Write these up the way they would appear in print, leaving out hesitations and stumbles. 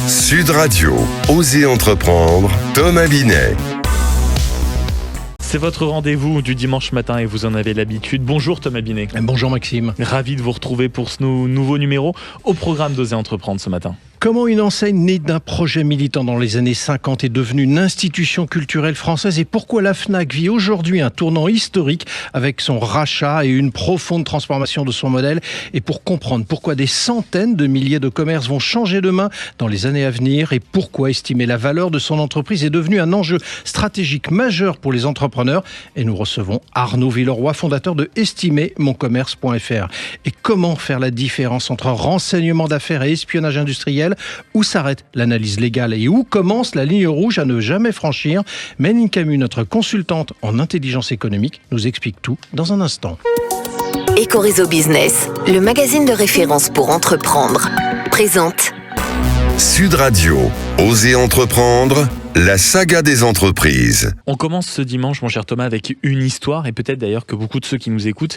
Sud Radio, Osez entreprendre, Thomas Binet. C'est votre rendez-vous du dimanche matin et vous en avez l'habitude. Bonjour Thomas Binet. Bonjour Maxime. Ravi de vous retrouver pour ce nouveau numéro au programme d'Osez entreprendre ce matin. Comment une enseigne née d'un projet militant dans les années 50 est devenue une institution culturelle française et pourquoi la Fnac vit aujourd'hui un tournant historique avec son rachat et une profonde transformation de son modèle, et pour comprendre pourquoi des centaines de milliers de commerces vont changer de main dans les années à venir et pourquoi estimer la valeur de son entreprise est devenu un enjeu stratégique majeur pour les entrepreneurs. Et nous recevons Arnaud Villeroy, fondateur de estimermoncommerce.fr. Et comment faire la différence entre renseignement d'affaires et espionnage industriel? Où s'arrête l'analyse légale et où commence la ligne rouge à ne jamais franchir? Méline Camus, notre consultante en intelligence économique, nous explique tout dans un instant. Ecoréseau Business, le magazine de référence pour entreprendre, présente Sud Radio, Osez entreprendre, la saga des entreprises. On commence ce dimanche, mon cher Thomas, avec une histoire, et peut-être d'ailleurs que beaucoup de ceux qui nous écoutent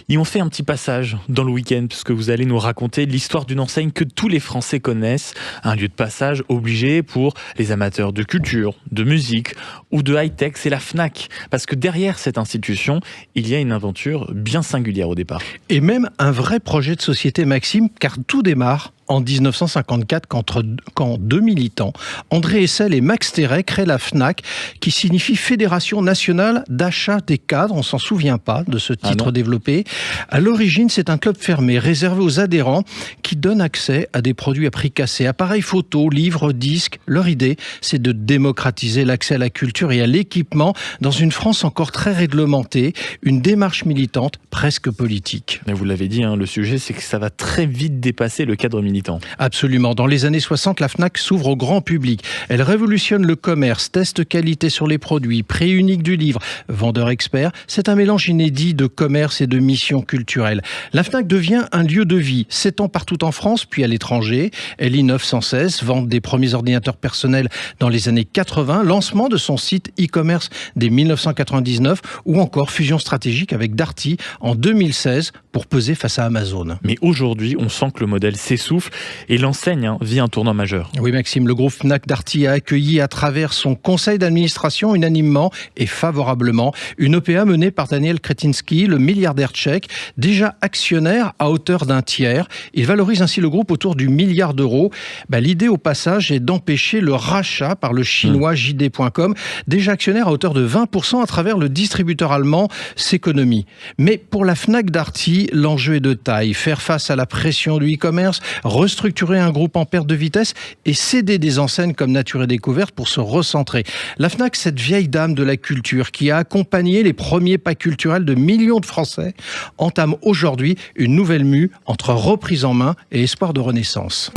y ont fait un petit passage dans le week-end, puisque vous allez nous raconter l'histoire d'une enseigne que tous les Français connaissent, un lieu de passage obligé pour les amateurs de culture, de musique ou de high-tech, c'est la Fnac. Parce que derrière cette institution, il y a une aventure bien singulière au départ. Et même un vrai projet de société, Maxime, car tout démarre en 1954, quand deux militants, André Hessel et Max Terret, créent la Fnac, qui signifie Fédération Nationale d'Achat des Cadres. On ne s'en souvient pas de ce titre développé. À l'origine, c'est un club fermé, réservé aux adhérents, qui donne accès à des produits à prix cassé, appareils photo, livres, disques. Leur idée, c'est de démocratiser l'accès à la culture et à l'équipement dans une France encore très réglementée, une démarche militante presque politique. Mais vous l'avez dit, le sujet, c'est que ça va très vite dépasser le cadre militant. Absolument. Dans les années 60, la Fnac s'ouvre au grand public. Elle révolutionne le commerce, test qualité sur les produits, prix unique du livre, vendeur expert. C'est un mélange inédit de commerce et de mission culturelle. La Fnac devient un lieu de vie, s'étend partout en France, puis à l'étranger. Elle innove sans cesse, vente des premiers ordinateurs personnels dans les années 80, lancement de son site e-commerce dès 1999, ou encore fusion stratégique avec Darty en 2016 pour peser face à Amazon. Mais aujourd'hui, on sent que le modèle s'essouffle et l'enseigne vit un tournant majeur. Oui Maxime, le groupe Fnac Darty a accueilli à travers son conseil d'administration unanimement et favorablement une OPA menée par Daniel Kretinsky, le milliardaire tchèque, déjà actionnaire à hauteur d'un tiers. Il valorise ainsi le groupe autour du milliard d'euros. L'idée au passage est d'empêcher le rachat par le chinois JD.com, déjà actionnaire à hauteur de 20% à travers le distributeur allemand Ceconomy. Mais pour la Fnac Darty, l'enjeu est de taille. Faire face à la pression du e-commerce, restructurer un groupe en perte de vitesse et céder des enseignes comme Nature et Découverte pour se recentrer. La Fnac, cette vieille dame de la culture qui a accompagné les premiers pas culturels de millions de Français, entame aujourd'hui une nouvelle mue entre reprise en main et espoir de renaissance.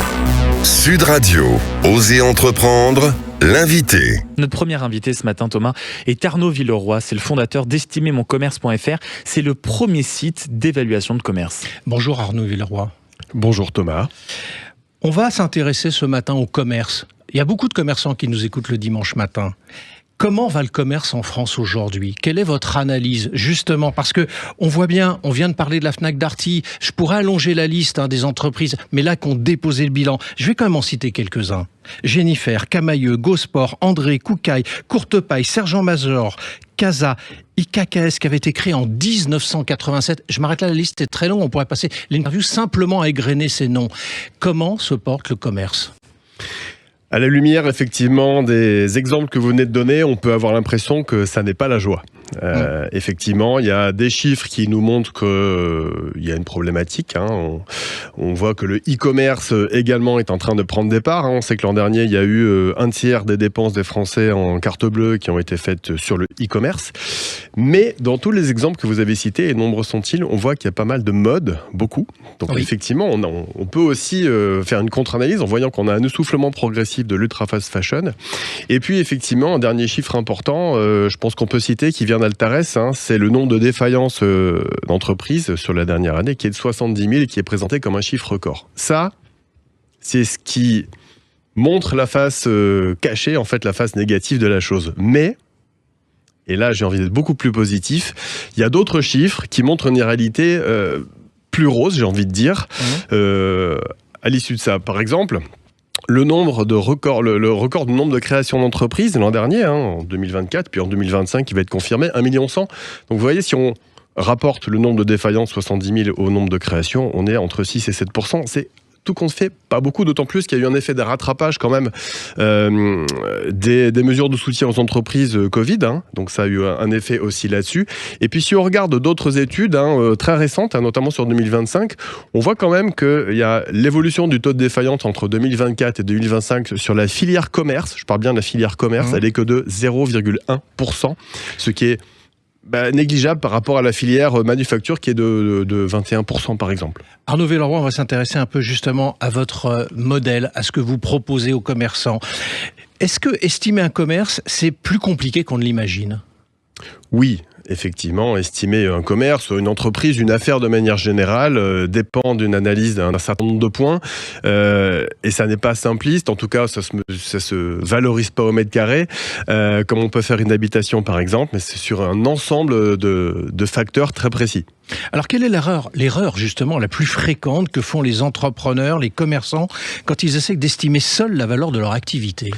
Sud Radio, Osez entreprendre, l'invité. Notre premier invité ce matin, Thomas, est Arnaud Villeroy. C'est le fondateur d'estimermoncommerce.fr. C'est le premier site d'évaluation de commerce. Bonjour Arnaud Villeroy. Bonjour Thomas. On va s'intéresser ce matin au commerce. Il y a beaucoup de commerçants qui nous écoutent le dimanche matin. Comment va le commerce en France aujourd'hui? Quelle est votre analyse, justement? Parce que on voit bien, on vient de parler de la Fnac Darty. Je pourrais allonger la liste des entreprises, mais là qu'on déposé le bilan, je vais quand même en citer quelques-uns. Jennifer, Camailleux, Gosport, André, Koukaï, Courtepaille, Sergent-Major, Casa, IKKS qui avait été créé en 1987. Je m'arrête là, la liste est très longue, on pourrait passer l'interview simplement à égrener ces noms. Comment se porte le commerce ? À la lumière, effectivement, des exemples que vous venez de donner, on peut avoir l'impression que ça n'est pas la joie. Effectivement, il y a des chiffres qui nous montrent qu'il y a une problématique. On voit que le e-commerce également est en train de prendre des parts. On sait que l'an dernier, il y a eu un tiers des dépenses des Français en carte bleue qui ont été faites sur le e-commerce. Mais dans tous les exemples que vous avez cités, et nombreux sont-ils, on voit qu'il y a pas mal de modes, beaucoup. Donc effectivement, on peut aussi faire une contre-analyse en voyant qu'on a un essoufflement progressif de l'ultra fast fashion. Et puis effectivement, un dernier chiffre important, je pense qu'on peut citer, qui vient d'Altares, c'est le nombre de défaillances d'entreprises sur la dernière année qui est de 70 000 et qui est présenté comme un chiffre record. Ça, c'est ce qui montre la face cachée, en fait la face négative de la chose. Mais, et là j'ai envie d'être beaucoup plus positif, il y a d'autres chiffres qui montrent une réalité plus rose, j'ai envie de dire, à l'issue de ça. Par exemple, le record du nombre de créations d'entreprises l'an dernier, en 2024, puis en 2025, qui va être confirmé, 1,1 million. Donc vous voyez, si on rapporte le nombre de défaillances, 70 000, au nombre de créations, on est entre 6 et 7%. C'est tout compte fait, pas beaucoup, d'autant plus qu'il y a eu un effet de rattrapage quand même des mesures de soutien aux entreprises Covid, donc ça a eu un effet aussi là-dessus. Et puis si on regarde d'autres études très récentes, notamment sur 2025, on voit quand même qu'il y a l'évolution du taux de défaillance entre 2024 et 2025 sur la filière commerce, je parle bien de la filière commerce, elle est que de 0,1%, ce qui est négligeable par rapport à la filière manufacture qui est de 21% par exemple. Arnaud Velleroy, on va s'intéresser un peu justement à votre modèle, à ce que vous proposez aux commerçants. Est-ce que estimer un commerce, c'est plus compliqué qu'on ne l'imagine ? Oui. Effectivement, estimer un commerce, une entreprise, une affaire de manière générale dépend d'une analyse d'un certain nombre de points et ça n'est pas simpliste. En tout cas, ça se valorise pas au mètre carré comme on peut faire une habitation par exemple, mais c'est sur un ensemble de facteurs très précis. Alors quelle est l'erreur justement la plus fréquente que font les entrepreneurs, les commerçants quand ils essaient d'estimer seuls la valeur de leur activité ?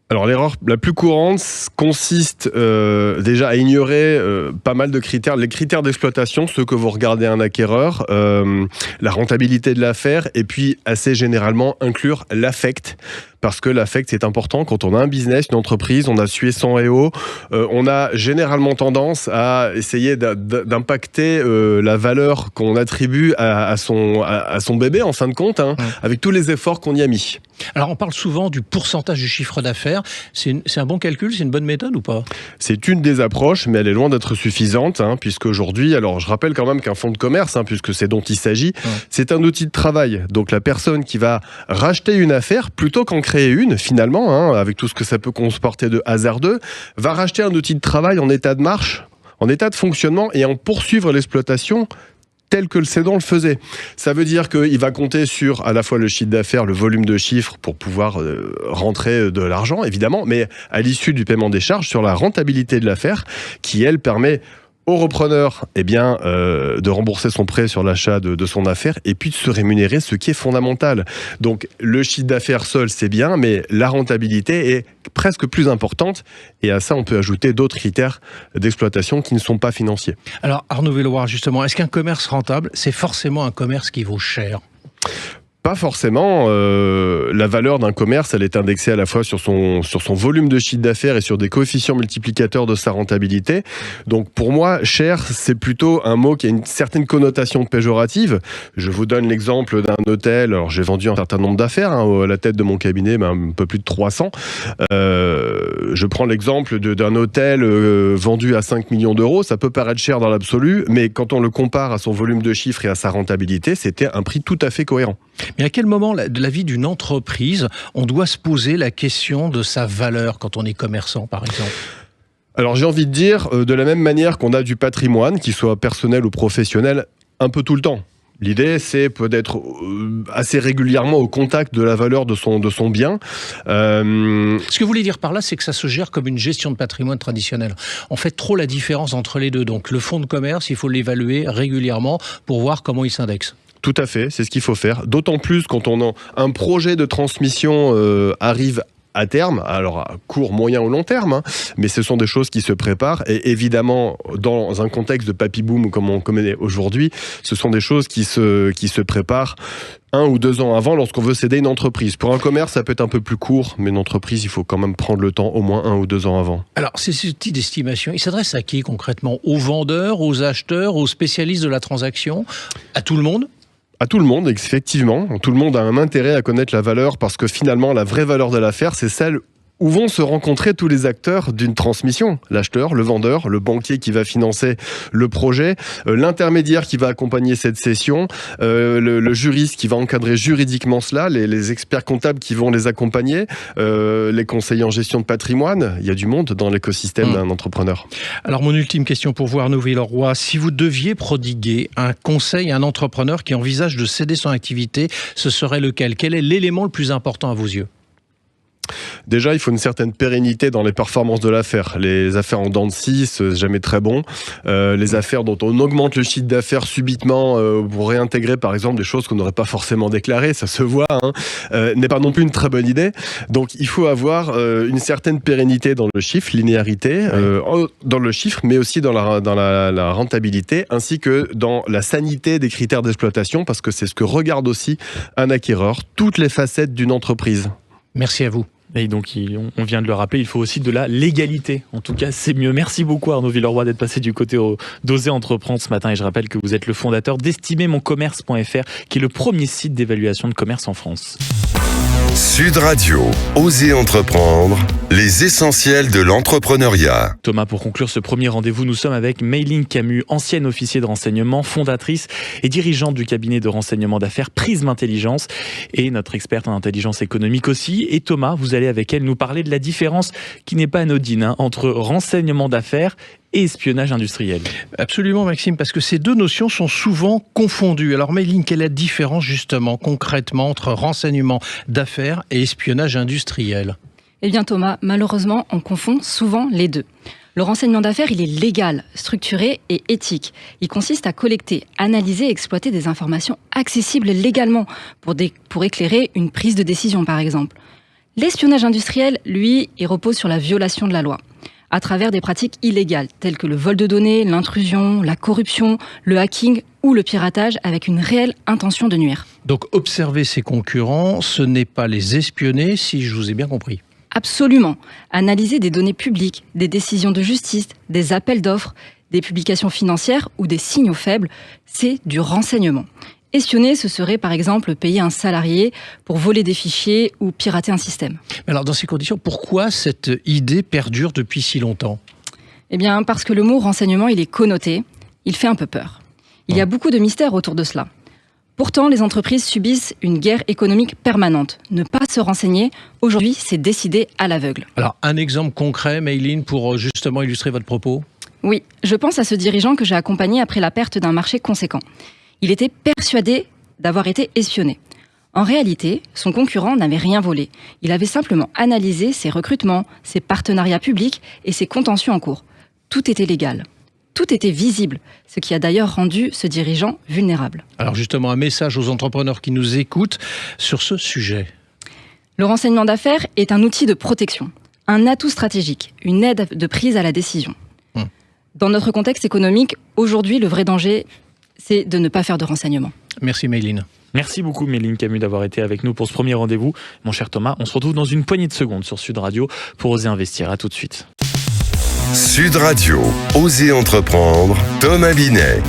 Alors l'erreur la plus courante consiste déjà à ignorer pas mal de critères, les critères d'exploitation, ceux que vous regardez un acquéreur, la rentabilité de l'affaire et puis assez généralement inclure l'affect. Parce que l'affect c'est important quand on a un business, une entreprise, on a sué sang et eau, on a généralement tendance à essayer d'impacter la valeur qu'on attribue à son bébé en fin de compte, avec tous les efforts qu'on y a mis. Alors on parle souvent du pourcentage du chiffre d'affaires, c'est un bon calcul, c'est une bonne méthode ou pas ? C'est une des approches, mais elle est loin d'être suffisante, puisque aujourd'hui, alors je rappelle quand même qu'un fonds de commerce, puisque c'est dont il s'agit, c'est un outil de travail. Donc la personne qui va racheter une affaire, plutôt qu'en créer une, finalement, avec tout ce que ça peut comporter de hasardeux, va racheter un outil de travail en état de marche, en état de fonctionnement et en poursuivre l'exploitation tel que le cédant le faisait. Ça veut dire qu'il va compter sur à la fois le chiffre d'affaires, le volume de chiffres pour pouvoir rentrer de l'argent, évidemment, mais à l'issue du paiement des charges, sur la rentabilité de l'affaire, qui, elle, permet au repreneur de rembourser son prêt sur l'achat de son affaire et puis de se rémunérer, ce qui est fondamental. Donc le chiffre d'affaires seul c'est bien, mais la rentabilité est presque plus importante et à ça on peut ajouter d'autres critères d'exploitation qui ne sont pas financiers. Alors Arnaud Velleroy, justement, est-ce qu'un commerce rentable c'est forcément un commerce qui vaut cher ? Pas forcément. La valeur d'un commerce, elle est indexée à la fois sur son volume de chiffre d'affaires et sur des coefficients multiplicateurs de sa rentabilité. Donc pour moi, cher, c'est plutôt un mot qui a une certaine connotation péjorative. Je vous donne l'exemple d'un hôtel. Alors j'ai vendu un certain nombre d'affaires à la tête de mon cabinet, un peu plus de 300. Je prends l'exemple d'un hôtel vendu à 5 millions d'euros. Ça peut paraître cher dans l'absolu, mais quand on le compare à son volume de chiffres et à sa rentabilité, c'était un prix tout à fait cohérent. Mais à quel moment de la vie d'une entreprise on doit se poser la question de sa valeur quand on est commerçant, par exemple ? Alors j'ai envie de dire, de la même manière qu'on a du patrimoine, qu'il soit personnel ou professionnel, un peu tout le temps. L'idée, c'est d'être assez régulièrement au contact de la valeur de son bien. Ce que vous voulez dire par là, c'est que ça se gère comme une gestion de patrimoine traditionnelle. On fait trop la différence entre les deux. Donc le fonds de commerce, il faut l'évaluer régulièrement pour voir comment il s'indexe. Tout à fait, c'est ce qu'il faut faire. D'autant plus quand un projet de transmission arrive à terme, alors à court, moyen ou long terme, mais ce sont des choses qui se préparent et évidemment dans un contexte de papy-boom comme on connaît aujourd'hui, ce sont des choses qui se préparent 1 ou 2 ans avant lorsqu'on veut céder une entreprise. Pour un commerce, ça peut être un peu plus court, mais une entreprise, il faut quand même prendre le temps au moins 1 ou 2 ans avant. Alors, ces outils d'estimation, ils s'adressent à qui concrètement ? Aux vendeurs, aux acheteurs, aux spécialistes de la transaction ? À tout le monde ? À tout le monde, effectivement. Tout le monde a un intérêt à connaître la valeur parce que finalement, la vraie valeur de l'affaire, c'est celle où vont se rencontrer tous les acteurs d'une transmission. L'acheteur, le vendeur, le banquier qui va financer le projet, l'intermédiaire qui va accompagner cette cession, le juriste qui va encadrer juridiquement cela, les experts comptables qui vont les accompagner, les conseillers en gestion de patrimoine. Il y a du monde dans l'écosystème d'un entrepreneur. Alors mon ultime question pour vous, Arnaud Velleroy, si vous deviez prodiguer un conseil à un entrepreneur qui envisage de céder son activité, ce serait lequel ? Quel est l'élément le plus important à vos yeux ? Déjà, il faut une certaine pérennité dans les performances de l'affaire. Les affaires en dents de scie, c'est jamais très bon. Les affaires dont on augmente le chiffre d'affaires subitement pour réintégrer, par exemple, des choses qu'on n'aurait pas forcément déclarées, ça se voit, n'est pas non plus une très bonne idée. Donc, il faut avoir une certaine pérennité dans le chiffre, linéarité, dans le chiffre, mais aussi dans la rentabilité, ainsi que dans la sanité des critères d'exploitation, parce que c'est ce que regarde aussi un acquéreur, toutes les facettes d'une entreprise. Merci à vous. Et donc, on vient de le rappeler, il faut aussi de la légalité. En tout cas, c'est mieux. Merci beaucoup Arnaud Villeroy d'être passé du côté d'Oser Entreprendre ce matin. Et je rappelle que vous êtes le fondateur d'estimermoncommerce.fr, qui est le premier site d'évaluation de commerce en France. Sud Radio, Oser Entreprendre, les essentiels de l'entrepreneuriat. Thomas, pour conclure ce premier rendez-vous, nous sommes avec Mayline Camus, ancienne officier de renseignement, fondatrice et dirigeante du cabinet de renseignement d'affaires Prisme Intelligence et notre experte en intelligence économique aussi. Et Thomas, vous allez avec elle nous parler de la différence qui n'est pas anodine entre renseignement d'affaires et espionnage industriel. Absolument Maxime, parce que ces deux notions sont souvent confondues. Alors Mayline, quelle est la différence justement concrètement entre renseignement d'affaires et espionnage industriel ? Eh bien Thomas, malheureusement, on confond souvent les deux. Le renseignement d'affaires, il est légal, structuré et éthique. Il consiste à collecter, analyser et exploiter des informations accessibles légalement pour éclairer une prise de décision par exemple. L'espionnage industriel, lui, il repose sur la violation de la loi, à travers des pratiques illégales, telles que le vol de données, l'intrusion, la corruption, le hacking ou le piratage, avec une réelle intention de nuire. Donc observer ses concurrents, ce n'est pas les espionner, si je vous ai bien compris. Absolument. Analyser des données publiques, des décisions de justice, des appels d'offres, des publications financières ou des signaux faibles, c'est du renseignement. Espionner, ce serait par exemple payer un salarié pour voler des fichiers ou pirater un système. Alors dans ces conditions, pourquoi cette idée perdure depuis si longtemps ? Eh bien parce que le mot renseignement, il est connoté, il fait un peu peur. Il y a beaucoup de mystères autour de cela. Pourtant, les entreprises subissent une guerre économique permanente. Ne pas se renseigner, aujourd'hui, c'est décider à l'aveugle. Alors un exemple concret, Mayline, pour justement illustrer votre propos ? Oui, je pense à ce dirigeant que j'ai accompagné après la perte d'un marché conséquent. Il était persuadé d'avoir été espionné. En réalité, son concurrent n'avait rien volé. Il avait simplement analysé ses recrutements, ses partenariats publics et ses contentieux en cours. Tout était légal. Tout était visible, ce qui a d'ailleurs rendu ce dirigeant vulnérable. Alors justement, un message aux entrepreneurs qui nous écoutent sur ce sujet. Le renseignement d'affaires est un outil de protection, un atout stratégique, une aide de prise à la décision. Dans notre contexte économique, aujourd'hui, le vrai danger, c'est de ne pas faire de renseignement. Merci Mayline. Merci beaucoup Mayline Camus d'avoir été avec nous pour ce premier rendez-vous. Mon cher Thomas, on se retrouve dans une poignée de secondes sur Sud Radio pour Oser Investir. À tout de suite. Sud Radio, Oser Entreprendre, Thomas Binet.